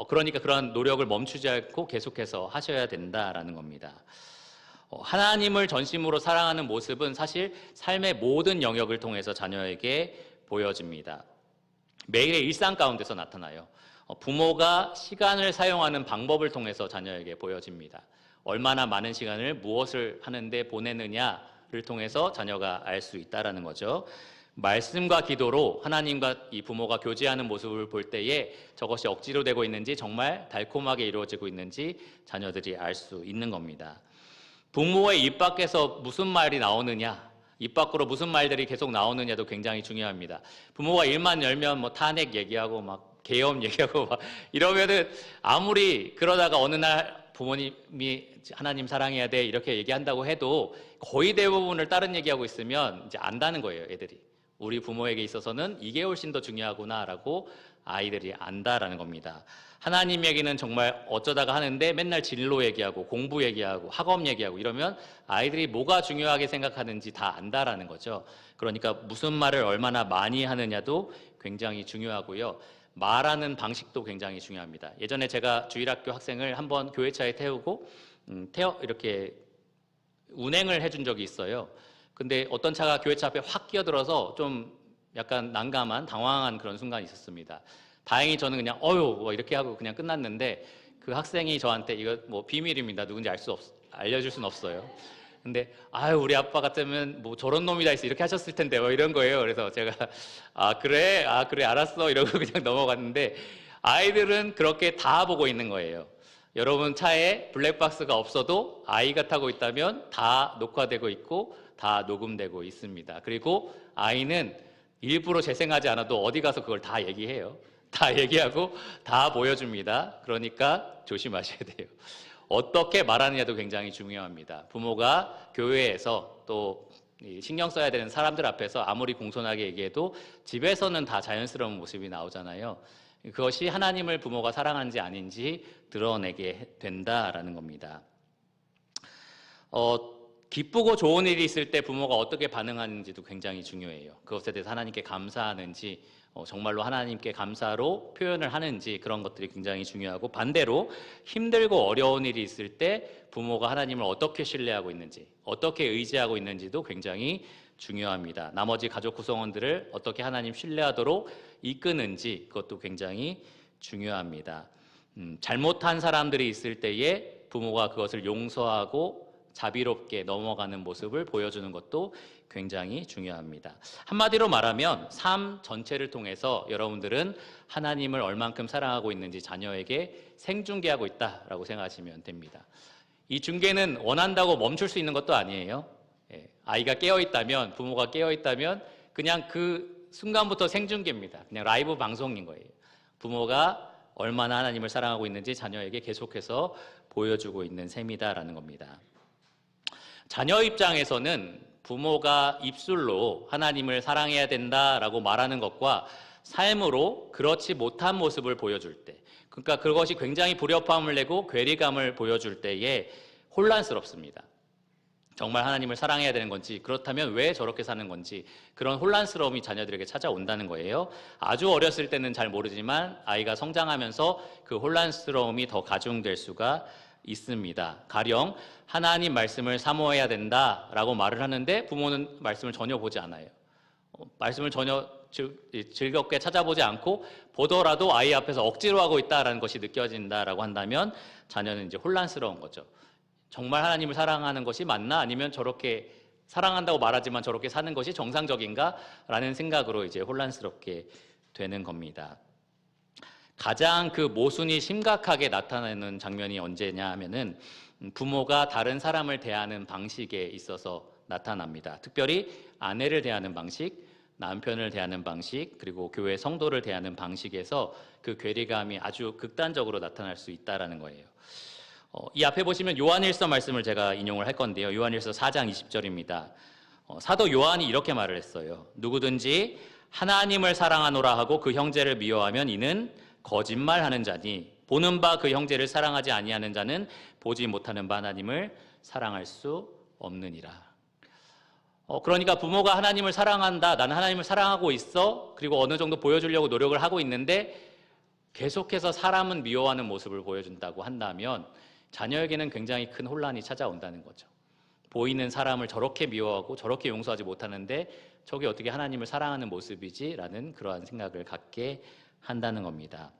A: 그러니까 그런 노력을 멈추지 않고 계속해서 하셔야 된다라는 겁니다. 하나님을 전심으로 사랑하는 모습은 사실 삶의 모든 영역을 통해서 자녀에게 보여집니다. 매일의 일상 가운데서 나타나요. 부모가 시간을 사용하는 방법을 통해서 자녀에게 보여집니다. 얼마나 많은 시간을 무엇을 하는데 보내느냐를 통해서 자녀가 알 수 있다는 거죠. 말씀과 기도로 하나님과 이 부모가 교제하는 모습을 볼 때에 저것이 억지로 되고 있는지 정말 달콤하게 이루어지고 있는지 자녀들이 알 수 있는 겁니다. 부모의 입 밖에서 무슨 말이 나오느냐, 입 밖으로 무슨 말들이 계속 나오느냐도 굉장히 중요합니다. 부모가 입만 열면 뭐 탄핵 얘기하고 막 계엄 얘기하고 막 이러면은 아무리 그러다가 어느 날 부모님이 하나님 사랑해야 돼 이렇게 얘기한다고 해도 거의 대부분을 다른 얘기하고 있으면 이제 안다는 거예요, 애들이. 우리 부모에게 있어서는 이게 훨씬 더 중요하구나라고 아이들이 안다라는 겁니다. 하나님 얘기는 정말 어쩌다가 하는데 맨날 진로 얘기하고 공부 얘기하고 학업 얘기하고 이러면 아이들이 뭐가 중요하게 생각하는지 다 안다라는 거죠. 그러니까 무슨 말을 얼마나 많이 하느냐도 굉장히 중요하고요. 말하는 방식도 굉장히 중요합니다. 예전에 제가 주일학교 학생을 한번 교회차에 태우고 이렇게 운행을 해준 적이 있어요. 근데 어떤 차가 교회차 앞에 확 끼어들어서 좀 약간 난감한 당황한 그런 순간이 있었습니다. 다행히 저는 그냥 뭐 이렇게 하고 그냥 끝났는데 그 학생이 저한테 이거 뭐 비밀입니다. 누군지 알려줄 수는 없어요. 근데 우리 아빠 같으면 뭐 저런 놈이 다 있어 이렇게 하셨을 텐데 뭐 이런 거예요. 그래서 제가 그래 알았어 이러고 그냥 넘어갔는데 아이들은 그렇게 다 보고 있는 거예요. 여러분 차에 블랙박스가 없어도 아이가 타고 있다면 다 녹화되고 있고 다 녹음되고 있습니다. 그리고 아이는 일부러 재생하지 않아도 어디 가서 그걸 다 얘기해요. 다 얘기하고 다 보여줍니다. 그러니까 조심하셔야 돼요. 어떻게 말하느냐도 굉장히 중요합니다. 부모가 교회에서 또 신경 써야 되는 사람들 앞에서 아무리 공손하게 얘기해도 집에서는 다 자연스러운 모습이 나오잖아요. 그것이 하나님을 부모가 사랑하는지 아닌지 드러내게 된다라는 겁니다. 기쁘고 좋은 일이 있을 때 부모가 어떻게 반응하는지도 굉장히 중요해요. 그것에 대해서 하나님께 감사하는지 정말로 하나님께 감사로 표현을 하는지 그런 것들이 굉장히 중요하고 반대로 힘들고 어려운 일이 있을 때 부모가 하나님을 어떻게 신뢰하고 있는지 어떻게 의지하고 있는지도 굉장히 중요합니다. 나머지 가족 구성원들을 어떻게 하나님 신뢰하도록 이끄는지 그것도 굉장히 중요합니다. 잘못한 사람들이 있을 때에 부모가 그것을 용서하고 자비롭게 넘어가는 모습을 보여주는 것도 굉장히 중요합니다. 한마디로 말하면 삶 전체를 통해서 여러분들은 하나님을 얼만큼 사랑하고 있는지 자녀에게 생중계하고 있다라고 생각하시면 됩니다. 이 중계는 원한다고 멈출 수 있는 것도 아니에요. 아이가 깨어있다면, 부모가 깨어있다면 그냥 그 순간부터 생중계입니다. 그냥 라이브 방송인 거예요. 부모가 얼마나 하나님을 사랑하고 있는지 자녀에게 계속해서 보여주고 있는 셈이다라는 겁니다. 자녀 입장에서는 부모가 입술로 하나님을 사랑해야 된다라고 말하는 것과 삶으로 그렇지 못한 모습을 보여줄 때, 그러니까 그것이 굉장히 불협화음을 내고 괴리감을 보여줄 때에 혼란스럽습니다. 정말 하나님을 사랑해야 되는 건지, 그렇다면 왜 저렇게 사는 건지 그런 혼란스러움이 자녀들에게 찾아온다는 거예요. 아주 어렸을 때는 잘 모르지만 아이가 성장하면서 그 혼란스러움이 더 가중될 수가 있습니다. 가령 하나님 말씀을 사모해야 된다라고 말을 하는데 부모는 말씀을 전혀 보지 않아요. 말씀을 전혀 즐겁게 찾아보지 않고 보더라도 아이 앞에서 억지로 하고 있다라는 것이 느껴진다라고 한다면 자녀는 이제 혼란스러운 거죠. 정말 하나님을 사랑하는 것이 맞나? 아니면 저렇게 사랑한다고 말하지만 저렇게 사는 것이 정상적인가? 라는 생각으로 이제 혼란스럽게 되는 겁니다. 가장 그 모순이 심각하게 나타나는 장면이 언제냐 하면은 부모가 다른 사람을 대하는 방식에 있어서 나타납니다. 특별히 아내를 대하는 방식, 남편을 대하는 방식, 그리고 교회 성도를 대하는 방식에서 그 괴리감이 아주 극단적으로 나타날 수 있다는 거예요. 이 앞에 보시면 요한일서 말씀을 제가 인용을 할 건데요. 요한일서 4장 20절입니다. 사도 요한이 이렇게 말을 했어요. 누구든지 하나님을 사랑하노라 하고 그 형제를 미워하면 이는 거짓말하는 자니 보는 바 그 형제를 사랑하지 아니하는 자는 보지 못하는 바 하나님을 사랑할 수 없느니라. 그러니까 부모가 하나님을 사랑한다, 나는 하나님을 사랑하고 있어, 그리고 어느 정도 보여주려고 노력을 하고 있는데 계속해서 사람은 미워하는 모습을 보여준다고 한다면 자녀에게는 굉장히 큰 혼란이 찾아온다는 거죠. 보이는 사람을 저렇게 미워하고 저렇게 용서하지 못하는데 저게 어떻게 하나님을 사랑하는 모습이지? 라는 그러한 생각을 갖게 한다는 겁니다.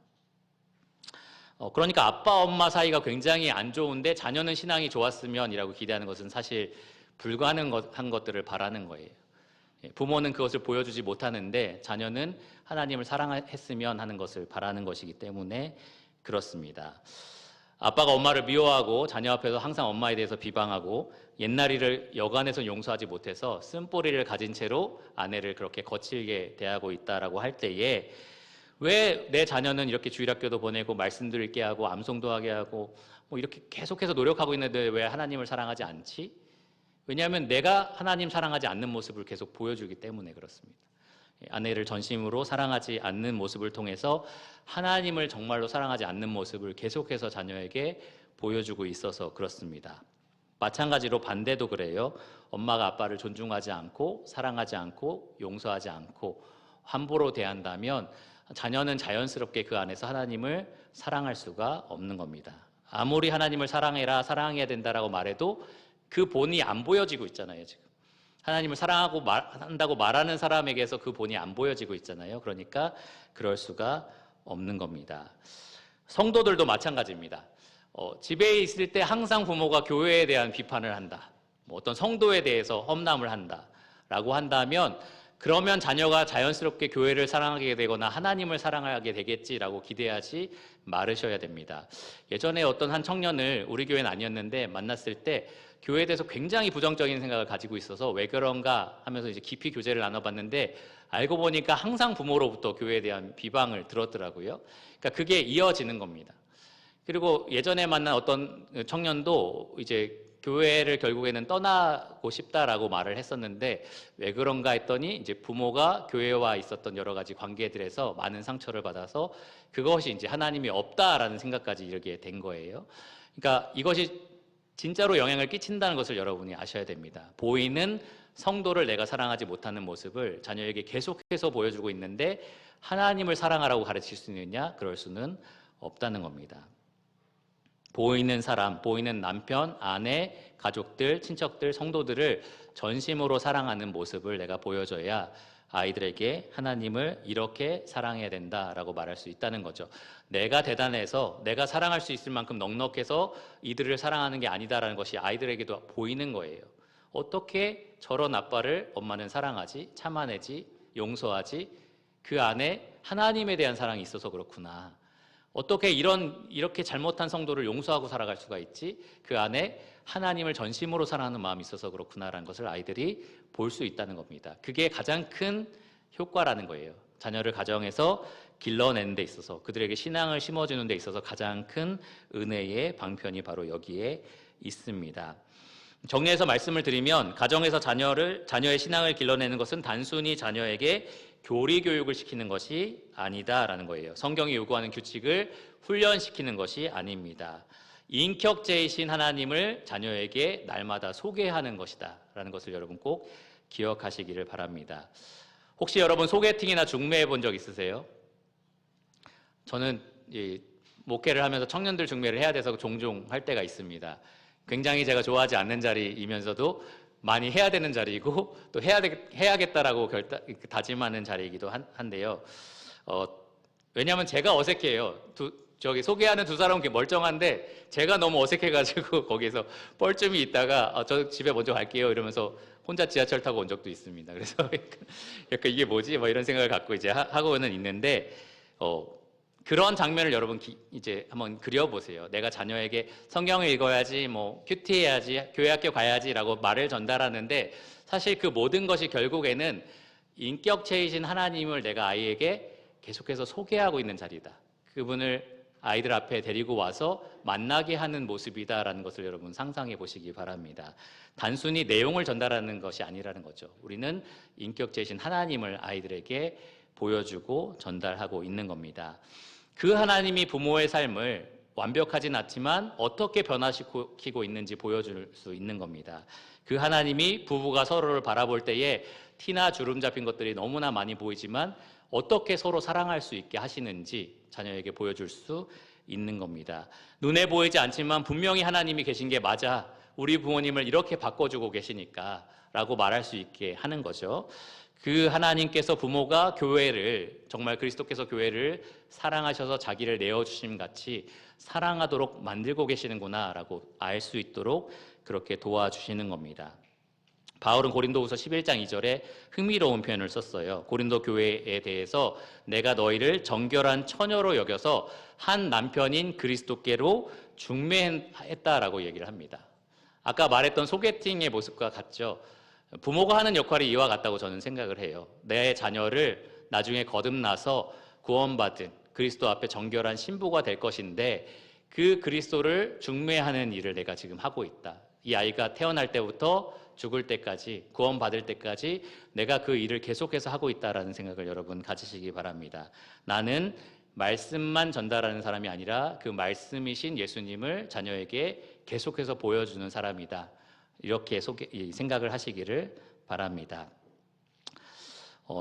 A: 그러니까 아빠 엄마 사이가 굉장히 안 좋은데 자녀는 신앙이 좋았으면이라고 기대하는 것은 사실 불가능한 것들을 바라는 거예요. 부모는 그것을 보여주지 못하는데 자녀는 하나님을 사랑했으면 하는 것을 바라는 것이기 때문에 그렇습니다. 아빠가 엄마를 미워하고 자녀 앞에서 항상 엄마에 대해서 비방하고 옛날 일을 여간해서 용서하지 못해서 쓴뿌리를 가진 채로 아내를 그렇게 거칠게 대하고 있다라고 할 때에 왜 내 자녀는 이렇게 주일학교도 보내고 말씀도 읽게 하고 암송도 하게 하고 뭐 이렇게 계속해서 노력하고 있는데 왜 하나님을 사랑하지 않지? 왜냐하면 내가 하나님 사랑하지 않는 모습을 계속 보여주기 때문에 그렇습니다. 아내를 전심으로 사랑하지 않는 모습을 통해서 하나님을 정말로 사랑하지 않는 모습을 계속해서 자녀에게 보여주고 있어서 그렇습니다. 마찬가지로 반대도 그래요. 엄마가 아빠를 존중하지 않고 사랑하지 않고 용서하지 않고 함부로 대한다면 자녀는 자연스럽게 그 안에서 하나님을 사랑할 수가 없는 겁니다. 아무리 하나님을 사랑해라, 사랑해야 된다라고 말해도 그 본이 안 보여지고 있잖아요, 지금. 하나님을 사랑하고 한다고 말하는 사람에게서 그 본이 안 보여지고 있잖아요. 그러니까 그럴 수가 없는 겁니다. 성도들도 마찬가지입니다. 집에 있을 때 항상 부모가 교회에 대한 비판을 한다. 어떤 성도에 대해서 험담을 한다라고 한다면 그러면 자녀가 자연스럽게 교회를 사랑하게 되거나 하나님을 사랑하게 되겠지라고 기대하지 말으셔야 됩니다. 예전에 어떤 한 청년을 우리 교회는 아니었는데 만났을 때 교회에 대해서 굉장히 부정적인 생각을 가지고 있어서 왜 그런가 하면서 이제 깊이 교제를 나눠봤는데 알고 보니까 항상 부모로부터 교회에 대한 비방을 들었더라고요. 그러니까 그게 이어지는 겁니다. 그리고 예전에 만난 어떤 청년도 이제 교회를 결국에는 떠나고 싶다라고 말을 했었는데 왜 그런가 했더니 이제 부모가 교회와 있었던 여러 가지 관계들에서 많은 상처를 받아서 그것이 이제 하나님이 없다라는 생각까지 이르게 된 거예요. 그러니까 이것이 진짜로 영향을 끼친다는 것을 여러분이 아셔야 됩니다. 보이는 성도를 내가 사랑하지 못하는 모습을 자녀에게 계속해서 보여주고 있는데 하나님을 사랑하라고 가르칠 수 있느냐? 그럴 수는 없다는 겁니다. 보이는 사람, 보이는 남편, 아내, 가족들, 친척들, 성도들을 전심으로 사랑하는 모습을 내가 보여줘야 아이들에게 하나님을 이렇게 사랑해야 된다라고 말할 수 있다는 거죠. 내가 대단해서 내가 사랑할 수 있을 만큼 넉넉해서 이들을 사랑하는 게 아니다라는 것이 아이들에게도 보이는 거예요. 어떻게 저런 아빠를 엄마는 사랑하지, 참아내지, 용서하지? 그 안에 하나님에 대한 사랑이 있어서 그렇구나. 어떻게 이렇게 잘못한 성도를 용서하고 살아갈 수가 있지? 그 안에 하나님을 전심으로 사랑하는 마음이 있어서 그렇구나라는 것을 아이들이 볼 수 있다는 겁니다. 그게 가장 큰 효과라는 거예요. 자녀를 가정에서 길러내는 데 있어서 그들에게 신앙을 심어주는 데 있어서 가장 큰 은혜의 방편이 바로 여기에 있습니다. 정리해서 말씀을 드리면 가정에서 자녀의 신앙을 길러내는 것은 단순히 자녀에게 교리 교육을 시키는 것이 아니다라는 거예요. 성경이 요구하는 규칙을 훈련시키는 것이 아닙니다. 인격제이신 하나님을 자녀에게 날마다 소개하는 것이다라는 것을 여러분 꼭 기억하시기를 바랍니다. 혹시 여러분 소개팅이나 중매해 본 적 있으세요? 저는 목회를 하면서 청년들 중매를 해야 돼서 종종 할 때가 있습니다. 굉장히 제가 좋아하지 않는 자리이면서도 많이 해야 되는 자리이고 또 해야겠다라고 다짐하는 자리이기도 한데요. 왜냐하면 제가 어색해요. 소개하는 두 사람은 멀쩡한데 제가 너무 어색해가지고 거기서 뻘쭘히 있다가 저 집에 먼저 갈게요 이러면서 혼자 지하철 타고 온 적도 있습니다. 그래서 약간 이게 뭐지? 뭐 이런 생각을 갖고 이제 하고는 있는데 그런 장면을 여러분 이제 한번 그려보세요. 내가 자녀에게 성경을 읽어야지, 뭐 큐티해야지, 교회 학교 가야지라고 말을 전달하는데 사실 그 모든 것이 결국에는 인격체이신 하나님을 내가 아이에게 계속해서 소개하고 있는 자리다. 그분을 아이들 앞에 데리고 와서 만나게 하는 모습이다라는 것을 여러분 상상해 보시기 바랍니다. 단순히 내용을 전달하는 것이 아니라는 거죠. 우리는 인격체이신 하나님을 아이들에게 보여주고 전달하고 있는 겁니다. 그 하나님이 부모의 삶을 완벽하진 않지만 어떻게 변화시키고 있는지 보여줄 수 있는 겁니다. 그 하나님이 부부가 서로를 바라볼 때에 티나 주름 잡힌 것들이 너무나 많이 보이지만 어떻게 서로 사랑할 수 있게 하시는지 자녀에게 보여줄 수 있는 겁니다. 눈에 보이지 않지만 분명히 하나님이 계신 게 맞아. 우리 부모님을 이렇게 바꿔주고 계시니까 라고 말할 수 있게 하는 거죠. 그 하나님께서 부모가 교회를, 정말 그리스도께서 교회를 사랑하셔서 자기를 내어주심 같이 사랑하도록 만들고 계시는구나라고 알 수 있도록 그렇게 도와주시는 겁니다. 바울은 고린도후서 11장 2절에 흥미로운 표현을 썼어요. 고린도 교회에 대해서 내가 너희를 정결한 처녀로 여겨서 한 남편인 그리스도께로 중매했다라고 얘기를 합니다. 아까 말했던 소개팅의 모습과 같죠. 부모가 하는 역할이 이와 같다고 저는 생각을 해요. 내 자녀를 나중에 거듭나서 구원받은 그리스도 앞에 정결한 신부가 될 것인데 그 그리스도를 중매하는 일을 내가 지금 하고 있다. 이 아이가 태어날 때부터 죽을 때까지, 구원받을 때까지 내가 그 일을 계속해서 하고 있다라는 생각을 여러분 가지시기 바랍니다. 나는 말씀만 전달하는 사람이 아니라 그 말씀이신 예수님을 자녀에게 계속해서 보여주는 사람이다. 이렇게 생각을 하시기를 바랍니다.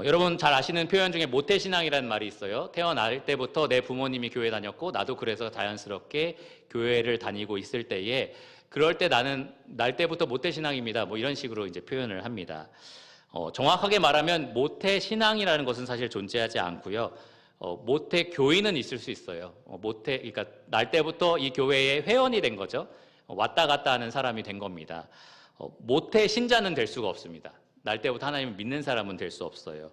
A: 여러분 잘 아시는 표현 중에 모태신앙이라는 말이 있어요. 태어날 때부터 내 부모님이 교회 다녔고 나도 그래서 자연스럽게 교회를 다니고 있을 때에 그럴 때 나는 날 때부터 모태신앙입니다. 뭐 이런 식으로 이제 표현을 합니다. 정확하게 말하면 모태신앙이라는 것은 사실 존재하지 않고요. 모태교인은 있을 수 있어요. 그러니까 날 때부터 이 교회의 회원이 된 거죠. 왔다 갔다 하는 사람이 된 겁니다. 모태신자는 될 수가 없습니다. 날 때부터 하나님을 믿는 사람은 될 수 없어요.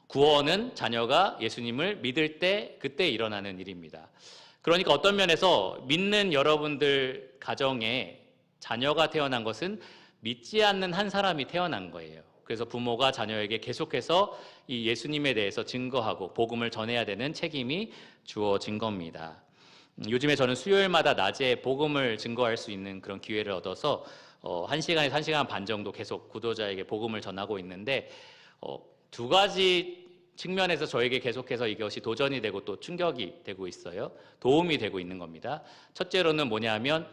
A: 구원은 자녀가 예수님을 믿을 때 그때 일어나는 일입니다. 그러니까 어떤 면에서 믿는 여러분들 가정에 자녀가 태어난 것은 믿지 않는 한 사람이 태어난 거예요. 그래서 부모가 자녀에게 계속해서 이 예수님에 대해서 증거하고 복음을 전해야 되는 책임이 주어진 겁니다. 요즘에 저는 수요일마다 낮에 복음을 증거할 수 있는 그런 기회를 얻어서 1시간에서 1시간 반 정도 계속 구도자에게 복음을 전하고 있는데 두 가지 측면에서 저에게 계속해서 이것이 도전이 되고 또 충격이 되고 있어요. 도움이 되고 있는 겁니다. 첫째로는 뭐냐면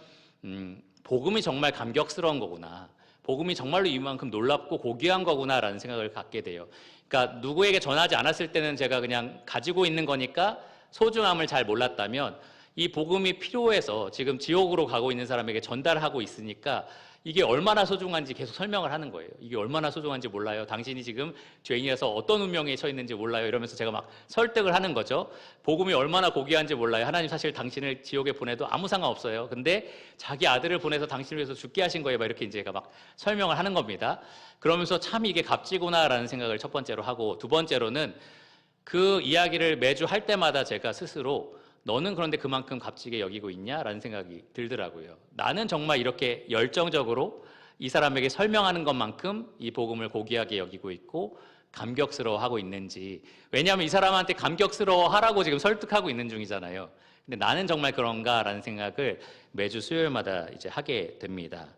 A: 복음이 정말 감격스러운 거구나. 복음이 정말로 이만큼 놀랍고 고귀한 거구나라는 생각을 갖게 돼요. 그러니까 누구에게 전하지 않았을 때는 제가 그냥 가지고 있는 거니까 소중함을 잘 몰랐다면 이 복음이 필요해서 지금 지옥으로 가고 있는 사람에게 전달하고 있으니까 이게 얼마나 소중한지 계속 설명을 하는 거예요. 이게 얼마나 소중한지 몰라요. 당신이 지금 죄인이라서 어떤 운명에 처해 있는지 몰라요. 이러면서 제가 막 설득을 하는 거죠. 복음이 얼마나 고귀한지 몰라요. 하나님 사실 당신을 지옥에 보내도 아무 상관없어요. 근데 자기 아들을 보내서 당신을 위해서 죽게 하신 거예요. 막 이렇게 이제 제가 막 설명을 하는 겁니다. 그러면서 참 이게 값지구나라는 생각을 첫 번째로 하고, 두 번째로는 그 이야기를 매주 할 때마다 제가 스스로 너는 그런데 그만큼 값지게 여기고 있냐라는 생각이 들더라고요. 나는 정말 이렇게 열정적으로 이 사람에게 설명하는 것만큼 이 복음을 고귀하게 여기고 있고 감격스러워하고 있는지. 왜냐하면 이 사람한테 감격스러워하라고 지금 설득하고 있는 중이잖아요. 근데 나는 정말 그런가라는 생각을 매주 수요일마다 이제 하게 됩니다.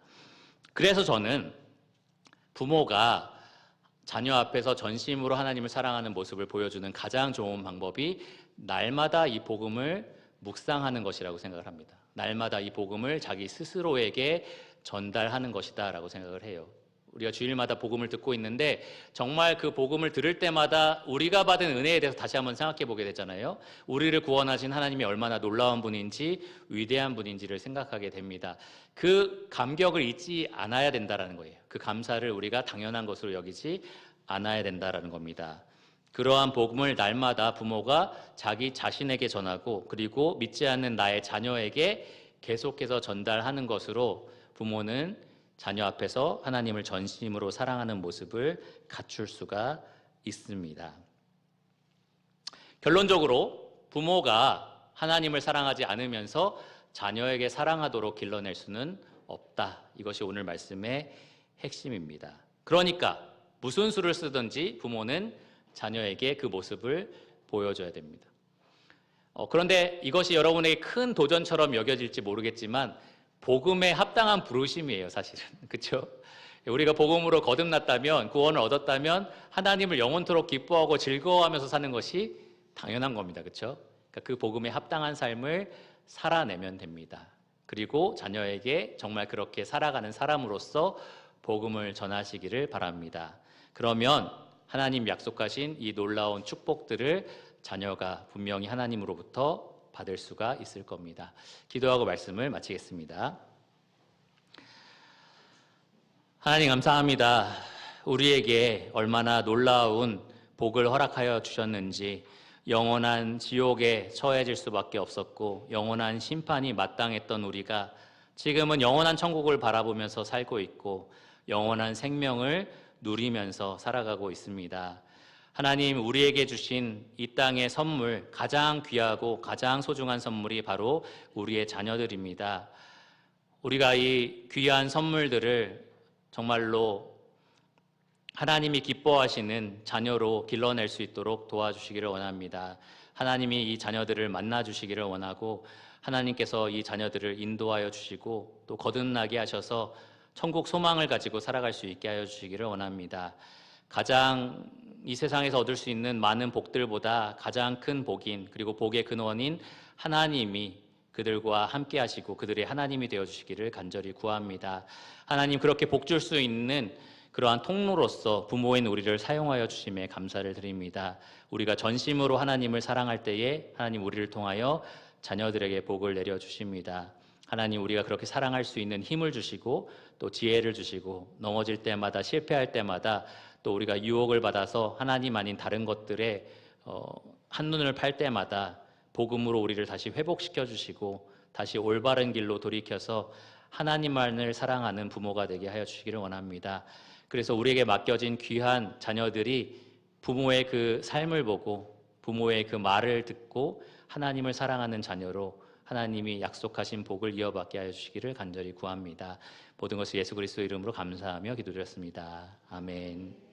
A: 그래서 저는 부모가 자녀 앞에서 전심으로 하나님을 사랑하는 모습을 보여주는 가장 좋은 방법이 날마다 이 복음을 묵상하는 것이라고 생각을 합니다. 날마다 이 복음을 자기 스스로에게 전달하는 것이다라고 생각을 해요. 우리가 주일마다 복음을 듣고 있는데 정말 그 복음을 들을 때마다 우리가 받은 은혜에 대해서 다시 한번 생각해 보게 되잖아요. 우리를 구원하신 하나님이 얼마나 놀라운 분인지 위대한 분인지를 생각하게 됩니다. 그 감격을 잊지 않아야 된다는 거예요. 그 감사를 우리가 당연한 것으로 여기지 않아야 된다는 겁니다. 그러한 복음을 날마다 부모가 자기 자신에게 전하고 그리고 믿지 않는 나의 자녀에게 계속해서 전달하는 것으로 부모는 자녀 앞에서 하나님을 전심으로 사랑하는 모습을 갖출 수가 있습니다. 결론적으로 부모가 하나님을 사랑하지 않으면서 자녀에게 사랑하도록 길러낼 수는 없다. 이것이 오늘 말씀의 핵심입니다. 그러니까 무슨 수를 쓰든지 부모는 자녀에게 그 모습을 보여줘야 됩니다. 그런데 이것이 여러분에게 큰 도전처럼 여겨질지 모르겠지만 복음에 합당한 부르심이에요, 사실은. 그렇죠? 우리가 복음으로 거듭났다면, 구원을 얻었다면 하나님을 영원토록 기뻐하고 즐거워하면서 사는 것이 당연한 겁니다. 그렇죠? 그러니까 그 복음에 합당한 삶을 살아내면 됩니다. 그리고 자녀에게 정말 그렇게 살아가는 사람으로서 복음을 전하시기를 바랍니다. 그러면 하나님 약속하신 이 놀라운 축복들을 자녀가 분명히 하나님으로부터 받을 수가 있을 겁니다. 기도하고 말씀을 마치겠습니다. 하나님 감사합니다. 우리에게 얼마나 놀라운 복을 허락하여 주셨는지, 영원한 지옥에 처해질 수밖에 없었고 영원한 심판이 마땅했던 우리가 지금은 영원한 천국을 바라보면서 살고 있고 영원한 생명을 누리면서 살아가고 있습니다. 하나님, 우리에게 주신 이 땅의 선물, 가장 귀하고 가장 소중한 선물이 바로 우리의 자녀들입니다. 우리가 이 귀한 선물들을 정말로 하나님이 기뻐하시는 자녀로 길러낼 수 있도록 도와주시기를 원합니다. 하나님이 이 자녀들을 만나주시기를 원하고 하나님께서 이 자녀들을 인도하여 주시고 또 거듭나게 하셔서 천국 소망을 가지고 살아갈 수 있게 하여 주시기를 원합니다. 가장 이 세상에서 얻을 수 있는 많은 복들보다 가장 큰 복인, 그리고 복의 근원인 하나님이 그들과 함께 하시고 그들의 하나님이 되어주시기를 간절히 구합니다. 하나님, 그렇게 복 줄 수 있는 그러한 통로로서 부모인 우리를 사용하여 주심에 감사를 드립니다. 우리가 전심으로 하나님을 사랑할 때에 하나님 우리를 통하여 자녀들에게 복을 내려주십니다. 하나님, 우리가 그렇게 사랑할 수 있는 힘을 주시고 또 지혜를 주시고 넘어질 때마다, 실패할 때마다 또 우리가 유혹을 받아서 하나님 아닌 다른 것들에 한눈을 팔 때마다 복음으로 우리를 다시 회복시켜 주시고 다시 올바른 길로 돌이켜서 하나님만을 사랑하는 부모가 되게 하여 주시기를 원합니다. 그래서 우리에게 맡겨진 귀한 자녀들이 부모의 그 삶을 보고 부모의 그 말을 듣고 하나님을 사랑하는 자녀로 하나님이 약속하신 복을 이어받게 하여 주시기를 간절히 구합니다. 모든 것을 예수 그리스도 이름으로 감사하며 기도드렸습니다. 아멘.